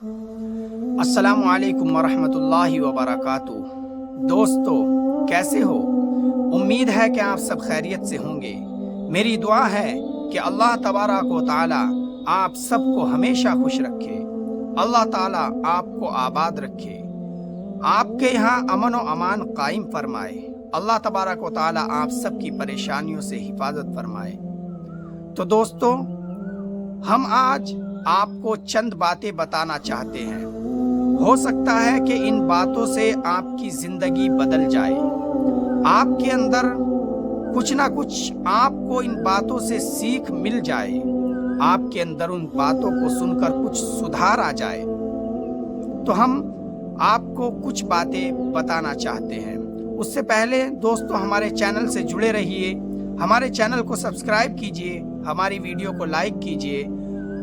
अस्सलामु अलैकुम वरहमतुल्लाहि वबरकातुह। दोस्तों, कैसे हो? उम्मीद है कि आप सब खैरियत से होंगे। मेरी दुआ है कि अल्लाह तबारक व तआला आप सबको हमेशा खुश रखे। अल्लाह ताला आपको आबाद रखे, आपके यहाँ अमन व अमान कायम फरमाए। अल्लाह तबारक व तआला आप सबकी परेशानियों से हिफाजत फरमाए। तो दोस्तों, हम आज आपको चंद बातें बताना चाहते हैं। हो सकता है कि इन बातों से आपकी जिंदगी बदल जाए, आपके अंदर कुछ ना कुछ आपको इन बातों से सीख मिल जाए, आपके अंदर उन बातों को सुनकर कुछ सुधार आ जाए। तो हम आपको कुछ बातें बताना चाहते हैं। उससे पहले दोस्तों, हमारे चैनल से जुड़े रहिए, हमारे चैनल को सब्सक्राइब कीजिए, हमारी वीडियो को लाइक कीजिए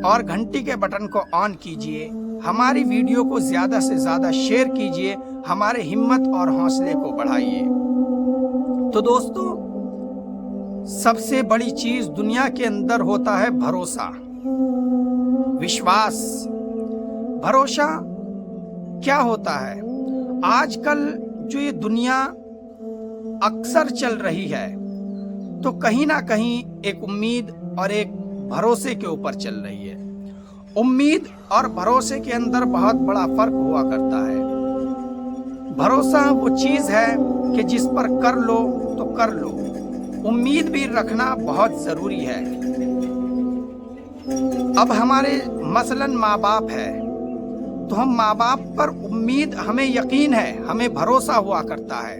और घंटी के बटन को ऑन कीजिए। हमारी वीडियो को ज़्यादा से ज़्यादा शेयर कीजिए, हमारे हिम्मत और हौसले को बढ़ाइए। तो दोस्तों, सबसे बड़ी चीज दुनिया के अंदर होता है भरोसा, विश्वास। भरोसा क्या होता है? आजकल जो ये दुनिया अक्सर चल रही है, तो कहीं ना कहीं एक उम्मीद और एक भरोसे के ऊपर चल रही है। उम्मीद और भरोसे के अंदर बहुत बड़ा फर्क हुआ करता है। भरोसा वो चीज है कि जिस पर कर लो तो कर लो। उम्मीद भी रखना बहुत जरूरी है। अब हमारे मसलन माँ बाप है, तो हम माँ बाप पर उम्मीद, हमें यकीन है, हमें भरोसा हुआ करता है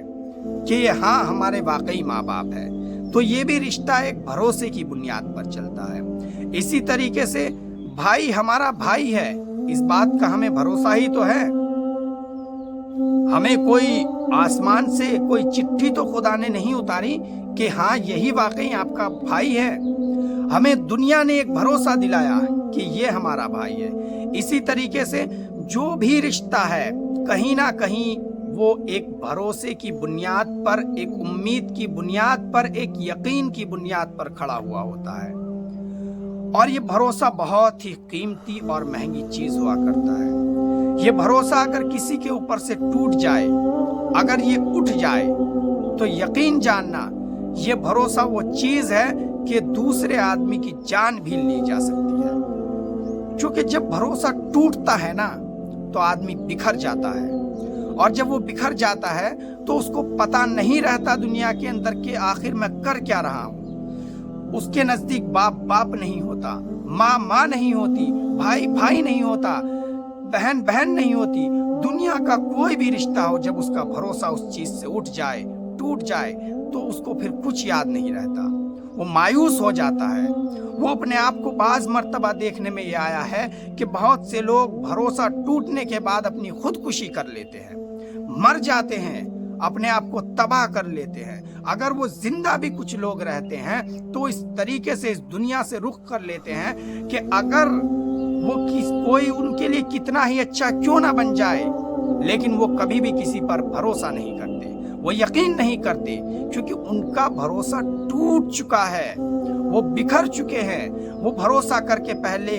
कि ये हाँ हमारे वाकई माँ बाप है। तो ये भी रिश्ता एक भरोसे की बुनियाद पर चलता है। इसी तरीके से भाई हमारा भाई है, इस बात का हमें भरोसा ही तो है। हमें कोई आसमान से कोई चिट्ठी तो खुदा ने नहीं उतारी कि हाँ यही वाकई आपका भाई है। हमें दुनिया ने एक भरोसा दिलाया कि ये हमारा भाई है। इसी तरीके से जो भी रिश्ता है, कहीं ना कहीं वो एक भरोसे की बुनियाद पर, एक उम्मीद की बुनियाद पर, एक यकीन की बुनियाद पर खड़ा हुआ होता है। और ये भरोसा बहुत ही कीमती और महंगी चीज हुआ करता है। ये भरोसा अगर किसी के ऊपर से टूट जाए, अगर ये उठ जाए, तो यकीन जानना ये भरोसा वो चीज है कि दूसरे आदमी की जान भी ली जा सकती है। क्योंकि जब भरोसा टूटता है ना, तो आदमी बिखर जाता है, और जब वो बिखर जाता है तो उसको पता नहीं रहता दुनिया के अंदर कि आखिर मैं कर क्या रहा हूँ। उसके नजदीक बाप बाप नहीं होता, माँ माँ नहीं होती, भाई भाई नहीं होता, बहन बहन नहीं होती। दुनिया का कोई भी रिश्ता हो, जब उसका भरोसा उस चीज से उठ जाए, टूट जाए, तो उसको फिर कुछ याद नहीं रहता। वो मायूस हो जाता है। वो अपने आप को बाज मर्तबा देखने में ये आया है कि बहुत से लोग भरोसा टूटने के बाद अपनी खुदकुशी कर लेते हैं, मर जाते हैं, अपने आप को तबाह कर लेते हैं। अगर वो जिंदा भी कुछ लोग रहते हैं तो इस तरीके से इस दुनिया से रुख कर लेते हैं कि अगर वो कोई उनके लिए कितना ही अच्छा क्यों ना बन जाए, लेकिन वो कभी भी किसी पर भरोसा नहीं करते, वो यकीन नहीं करते, क्योंकि उनका भरोसा टूट चुका है। वो बिखर चुके हैं, वो भरोसा करके पहले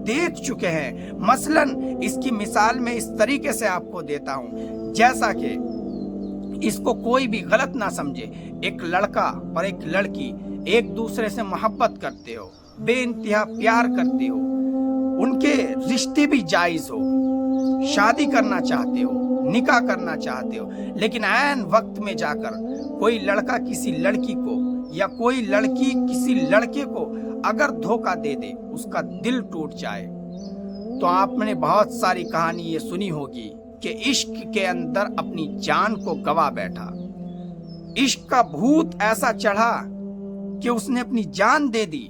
देख चुके हैं। मसलन इसकी मिसाल मैं इस तरीके से आपको देता हूं, जैसा कि इसको कोई भी गलत ना समझे। एक लड़का और एक लड़की एक दूसरे से मोहब्बत करते हो, बेइंतहा प्यार करते हो, उनके रिश्ते भी जायज हो, शादी करना चाहते हो, निकाह करना चाहते हो, लेकिन ऐन वक्त में जाकर कोई लड़का किसी लड़की को या कोई लड़की किसी लड़के को अगर धोखा दे दे, उसका दिल टूट जाए, तो आपने बहुत सारी कहानी ये सुनी होगी कि इश्क के अंदर अपनी जान को गवा बैठा। इश्क का भूत ऐसा चढ़ा कि उसने अपनी जान दे दी,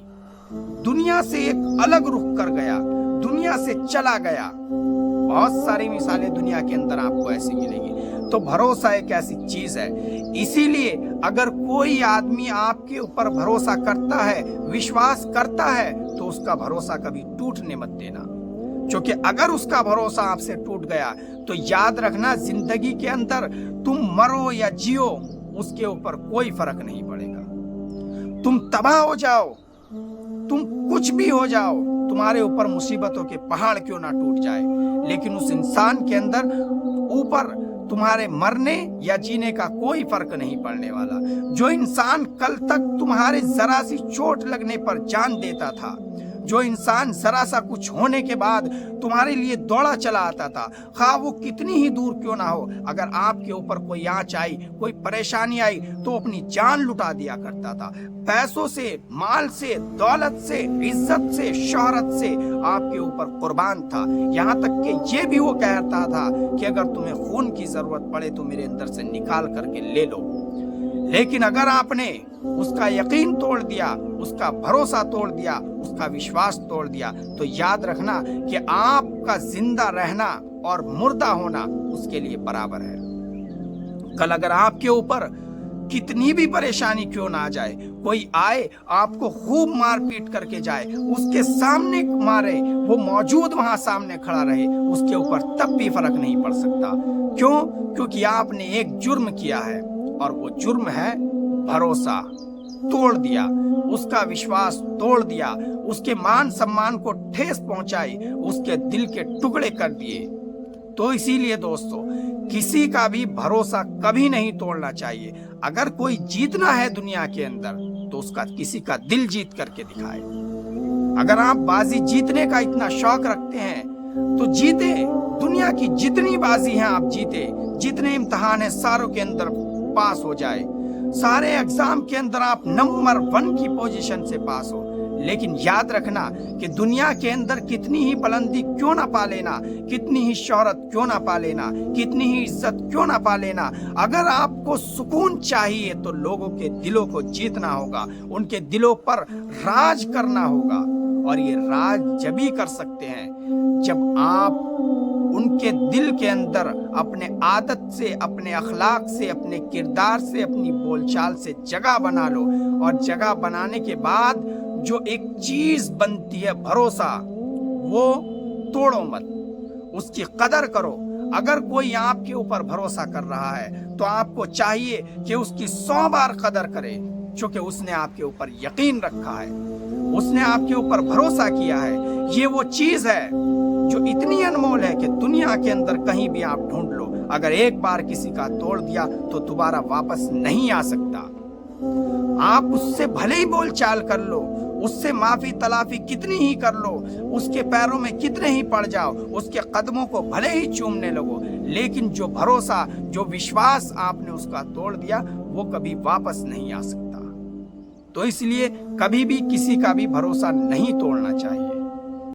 दुनिया से एक अलग रुख कर गया, दुनिया से चला गया। बहुत सारी मिसालें दुनिया के अंदर आपको ऐसी मिलेंगी। तो भरोसा एक ऐसी चीज है। इसीलिए अगर कोई आदमी आपके ऊपर भरोसा करता है, विश्वास करता है, तो उसका भरोसा कभी टूटने मत देना। क्योंकि अगर उसका भरोसा आपसे टूट गया तो याद रखना, जिंदगी के अंदर तुम मरो या जियो, उसके ऊपर कोई फर्क नहीं पड़ेगा। तुम तबाह हो जाओ, तुम कुछ भी हो जाओ, तुम्हारे ऊपर मुसीबतों के पहाड़ क्यों ना टूट जाए, लेकिन उस इंसान के अंदर ऊपर तुम्हारे मरने या जीने का कोई फर्क नहीं पड़ने वाला। जो इंसान कल तक तुम्हारे जरा सी चोट लगने पर जान देता था, जो इंसान जरा सा कुछ होने के बाद तुम्हारे लिए दौड़ा चला आता था, हाँ वो कितनी ही दूर क्यों ना हो, अगर आपके ऊपर कोई आँच आई, कोई परेशानी आई तो अपनी जान लुटा दिया करता था। पैसों से, माल से, दौलत से, इज्जत से, शोहरत से आपके ऊपर कुर्बान था। यहाँ तक कि ये भी वो कहता था कि अगर तुम्हें खून की जरूरत पड़े तो मेरे अंदर से निकाल करके ले लो। लेकिन अगर आपने उसका यकीन तोड़ दिया, उसका भरोसा तोड़ दिया, उसका विश्वास तोड़ दिया, तो याद रखना कि आपका जिंदा रहना और मुर्दा होना उसके लिए बराबर है। कल अगर आपके ऊपर कितनी भी परेशानी क्यों ना आ जाए, कोई आए आपको खूब मारपीट करके जाए, उसके सामने मारे, वो मौजूद वहां सामने खड़ा रहे, उसके ऊपर तब भी फर्क नहीं पड़ सकता। क्यों? क्योंकि आपने एक जुर्म किया है और वो जुर्म है भरोसा तोड़ दिया, उसका विश्वास तोड़ दिया, उसके मान सम्मान को ठेस पहुंचाई, उसके दिल के टुकड़े कर दिए। तो इसीलिए दोस्तों, किसी का भी भरोसा कभी नहीं तोड़ना चाहिए। अगर कोई जीतना है दुनिया के अंदर तो उसका किसी का दिल जीत करके दिखाए। अगर आप बाजी जीतने का इतना शौक रखते हैं तो जीते, दुनिया की जितनी बाजी है आप जीते, जितने इम्तिहान है सारों के अंदर पास हो जाए, सारे एग्जाम के अंदर आप नंबर 1 की पोजीशन से पास हो। लेकिन याद रखना कि दुनिया के अंदर कितनी ही बुलंदी क्यों ना पा लेना, कितनी ही शोहरत क्यों ना पा लेना, कितनी ही इज्जत क्यों ना पा लेना, अगर आपको सुकून चाहिए तो लोगों के दिलों को जीतना होगा, उनके दिलों पर राज करना होगा। और ये राज जब ही कर सकते हैं जब आप उनके दिल के अंदर अपने आदत से, अपने अखलाक से, अपने किरदार से, अपनी बोलचाल से जगह बना लो। और जगह बनाने के बाद जो एक चीज बनती है भरोसा, वो तोड़ो मत, उसकी कदर करो। अगर कोई आपके ऊपर भरोसा कर रहा है तो आपको चाहिए कि उसकी 100 बार कदर करे, क्योंकि उसने आपके ऊपर यकीन रखा है, उसने आपके ऊपर भरोसा किया है। ये वो चीज है जो इतनी अनमोल है कि दुनिया के अंदर कहीं भी आप ढूंढ लो, अगर एक बार किसी का तोड़ दिया तो दोबारा वापस नहीं आ सकता। आप उससे भले ही बोलचाल कर लो, उससे माफी तलाफी कितनी ही कर लो, उसके पैरों में कितने ही पड़ जाओ, उसके कदमों को भले ही चूमने लगो, लेकिन जो भरोसा, जो विश्वास आपने उसका तोड़ दिया वो कभी वापस नहीं आ सकता। तो इसलिए कभी भी किसी का भी भरोसा नहीं तोड़ना चाहिए।